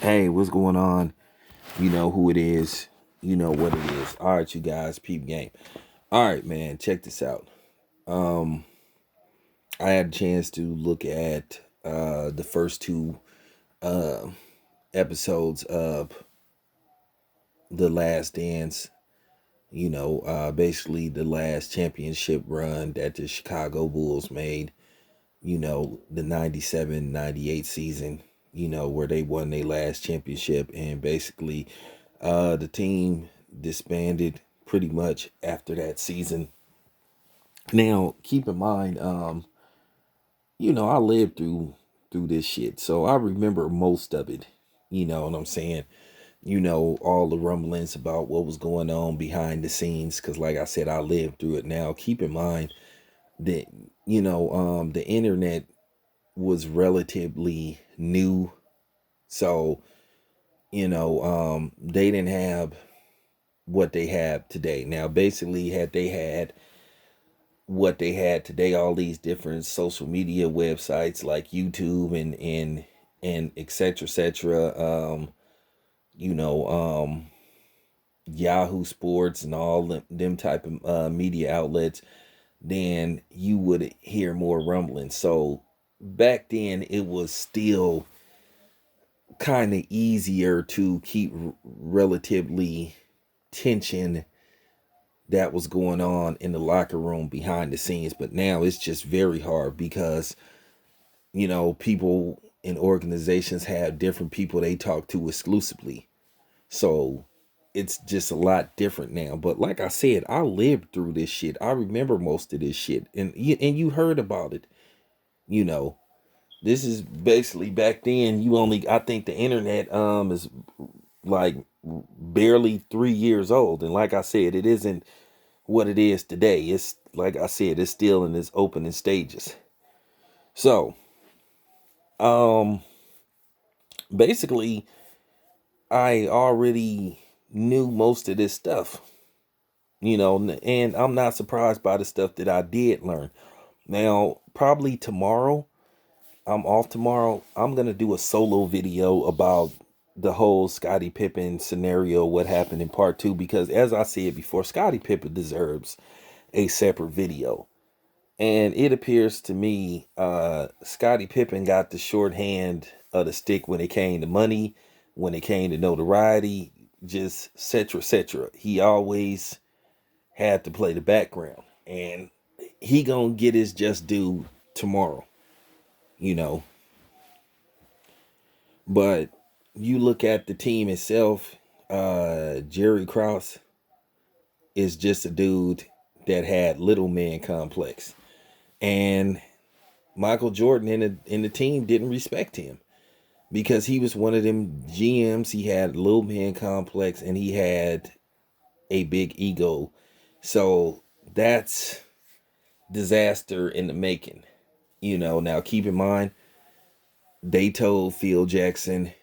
Hey, what's going on? You know who it is. You know what it is. All right, you guys, peep game. All right, man, check this out. Um, I had a chance to look at the first two uh episodes of The Last Dance. Basically the last championship run that the Chicago Bulls made. The 97-98 season. Where they won their last championship, and basically the team disbanded pretty much after that season. Now, keep in mind, I lived through this shit, so I remember most of it. You know what I'm saying? All the rumblings about what was going on behind the scenes, because, like I said, I lived through it. Now, keep in mind that the internet was relatively new, so they didn't have what they have today. Now, basically, had they had what they had today, all these different social media websites like YouTube and etc. You know, Yahoo Sports and all them type of media outlets, then you would hear more rumbling. So back then, it was still kind of easier to keep relatively tension that was going on in the locker room behind the scenes. But now it's just very hard because people in organizations have different people they talk to exclusively, so it's just a lot different now. But like I said, I lived through this shit. I remember most of this shit, and you heard about it. you know this is basically back then. I think the internet is like barely 3 years old, and like I said, it isn't what it is today. It's like I said, it's still in its opening stages. So, um, basically, I already knew most of this stuff, and I'm not surprised by the stuff that I did learn. Now, probably tomorrow, I'm off tomorrow. I'm gonna do a solo video about the whole Scottie Pippen scenario, what happened in part two, because as I said before, Scottie Pippen deserves a separate video. And it appears to me Scottie Pippen got the shorthand of the stick when it came to money, when it came to notoriety, just cetera, cetera. He always had to play the background. And he gonna get his just due tomorrow, you know. But you look at the team itself, Jerry Krause is just a dude that had little man complex. And Michael Jordan in the team didn't respect him because he was one of them GMs. He had a little man complex and he had a big ego. So that's disaster in the making. Now keep in mind, they told Phil Jackson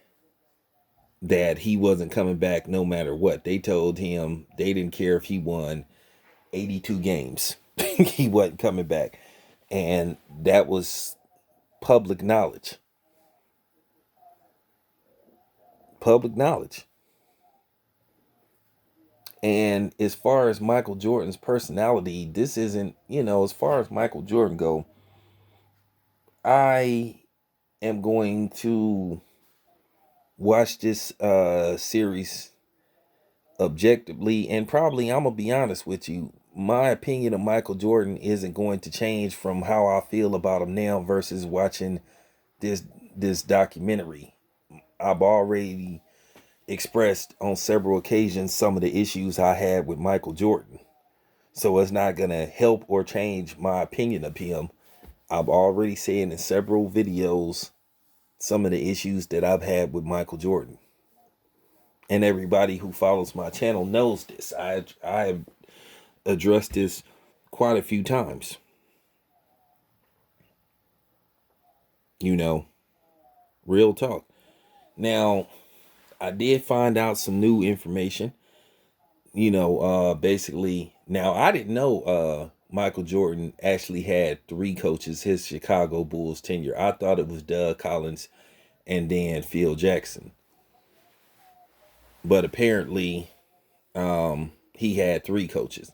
that he wasn't coming back no matter what. They told him they didn't care if he won 82 games. He wasn't coming back. And that was public knowledge. Public knowledge. And as far as Michael Jordan's personality, this isn't, as far as Michael Jordan go, I am going to watch this series objectively, and probably I'm gonna be honest with you, my opinion of Michael Jordan isn't going to change from how I feel about him now versus watching this this documentary. I've already expressed on several occasions some of the issues I had with Michael Jordan. So it's not going to help or change my opinion of him. I've already said in several videos some of the issues that I've had with Michael Jordan. And everybody who follows my channel knows this. I have addressed this quite a few times. You know, real talk. Now, I did find out some new information. Basically, now I didn't know Michael Jordan actually had three coaches his Chicago Bulls tenure. I thought it was Doug Collins and then Phil Jackson. but apparently he had three coaches.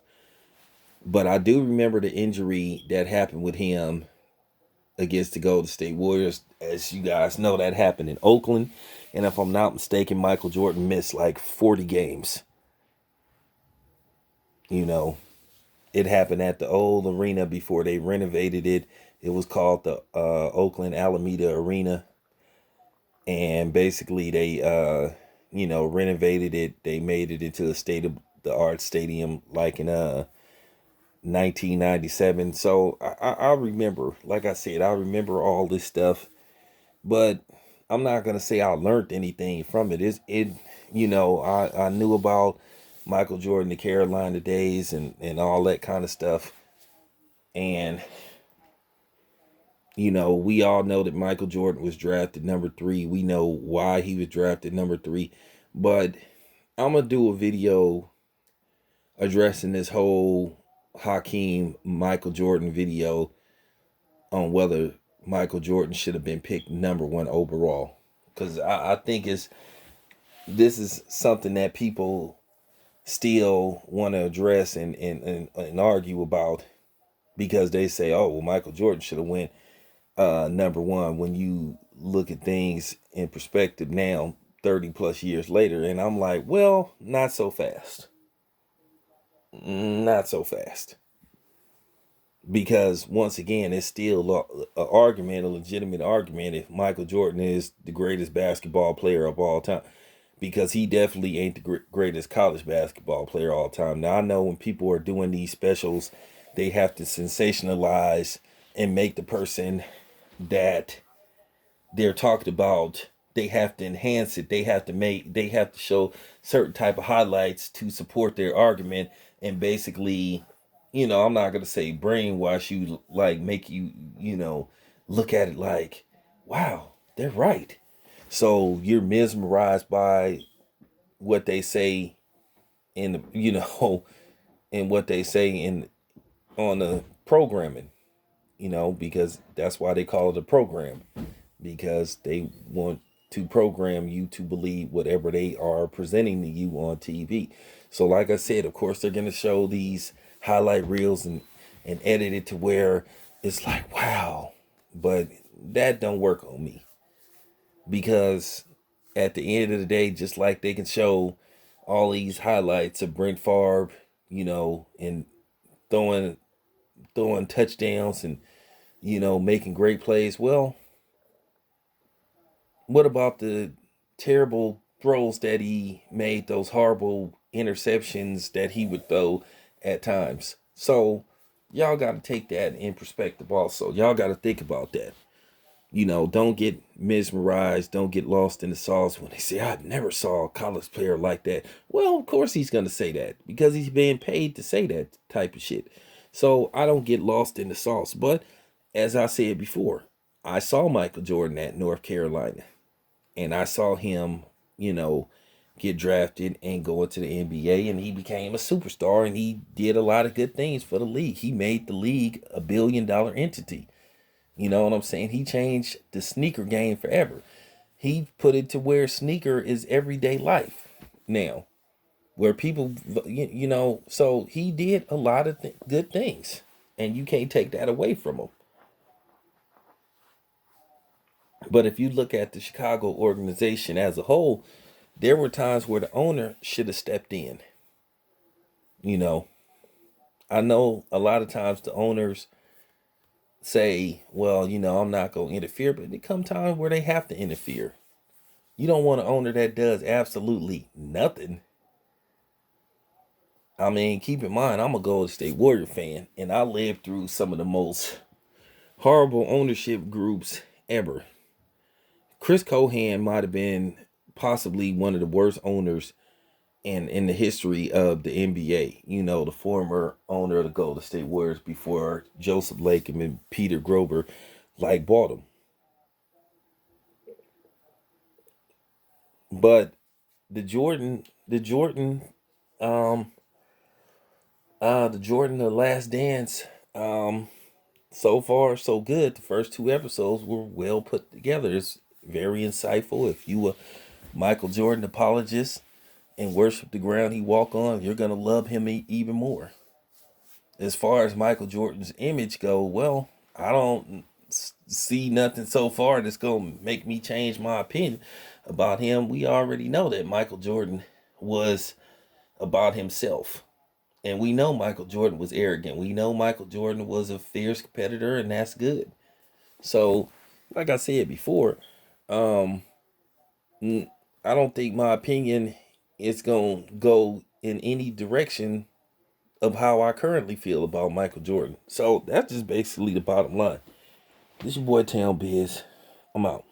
But I do remember the injury that happened with him against the Golden State Warriors. As you guys know, that happened in Oakland. And if I'm not mistaken, Michael Jordan missed like 40 games. You know, it happened at the old arena before they renovated it. It was called the Oakland Alameda Arena. And basically, they, renovated it. They made it into a state of the art stadium like in 1997. So I remember, like I said, I remember all this stuff, but I'm not gonna say I learned anything from it. I knew about Michael Jordan, the Carolina days, and all that kind of stuff, and we all know that Michael Jordan was drafted number 3. We know why he was drafted number 3, but I'm gonna do a video addressing this whole Hakeem Michael Jordan video on whether Michael Jordan should have been picked number 1 overall. Because I think this is something that people still want to address and argue about, because they say, oh, well, Michael Jordan should have went number 1 when you look at things in perspective now, 30 plus years later. And I'm like, well, not so fast. Not so fast. Because once again, it's still a argument, a legitimate argument, if Michael Jordan is the greatest basketball player of all time, because he definitely ain't the greatest college basketball player of all time. Now I know when people are doing these specials, they have to sensationalize and make the person that they're talking about, they have to enhance it, they have to show certain type of highlights to support their argument, and basically, I'm not going to say brainwash you, like make you, look at it like, wow, they're right. So you're mesmerized by what they say in the, in what they say in on the programming, because that's why they call it a program, because they want to program you to believe whatever they are presenting to you on TV. So like I said, of course they're going to show these highlight reels and edit it to where it's like, wow, but that don't work on me, because at the end of the day, just like they can show all these highlights of Brent Favre, and throwing touchdowns and making great plays. Well, what about the terrible throws that he made, those horrible interceptions that he would throw at times? So y'all got to take that in perspective also. Y'all got to think about that. Don't get mesmerized. Don't get lost in the sauce when they say, I never saw a college player like that. Well, of course he's going to say that, because he's being paid to say that type of shit. So I don't get lost in the sauce. But as I said before, I saw Michael Jordan at North Carolina, and I saw him, you know, get drafted and go into the NBA, and he became a superstar, and he did a lot of good things for the league. He made the league $1 billion entity. You know what I'm saying? He changed the sneaker game forever. He put it to where sneaker is everyday life now, where people, so he did a lot of good things, and you can't take that away from him. But if you look at the Chicago organization as a whole, there were times where the owner should have stepped in. You know, I know a lot of times the owners say, well, I'm not going to interfere, but there come time where they have to interfere. You don't want an owner that does absolutely nothing. I mean, keep in mind, I'm a Golden State Warrior fan, and I lived through some of the most horrible ownership groups ever. Chris Cohan might have been possibly one of the worst owners in the history of the NBA. The former owner of the Golden State Warriors before Joseph Latham and Peter Grover bought him. But um, the Last Dance, so far so good. The first 2 episodes were well put together. It's very insightful. If you a Michael Jordan apologist, and worship the ground he walk on, you're gonna love him even more. As far as Michael Jordan's image go, well, I don't see nothing so far that's gonna make me change my opinion about him. We already know that Michael Jordan was about himself. And we know Michael Jordan was arrogant. We know Michael Jordan was a fierce competitor, and that's good. So, like I said before, um, I don't think my opinion is going to go in any direction of how I currently feel about Michael Jordan. So, that's just basically the bottom line. This your boy Town Biz. I'm out.